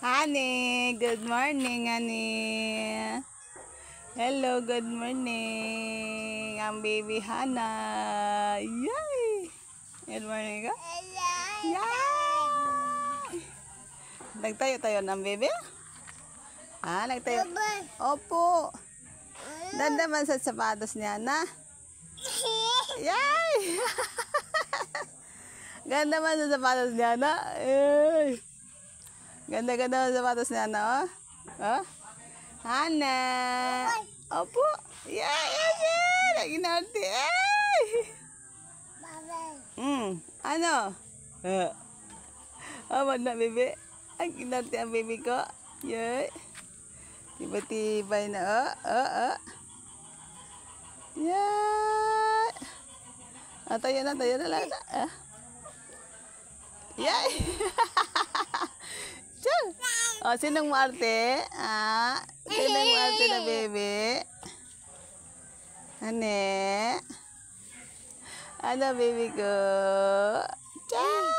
Honey, good morning, honey. Hello, good morning. Ang baby Hana. Yay! Good morning ka? Yay! Nagtayo-tayo ng baby? Ha? Nagtayo? Opo. Ganda man sa sapatos niya na. Yay! Ganda man sa sapatos niya na. Ay! Ganda-ganda man sa sapatos niya na, oh. Oh? Hana. Opo. Yay! Yay! Naginarti. Ay! Ano? Aman na, bebe. Ay, ginarti ang baby ko. Yay! Tiba-tibay na, oh. Yay! Tayo na lang. Yay! Oh, sinong maarte? Sinong maarte na bebe? Ano baby ko? Ciao!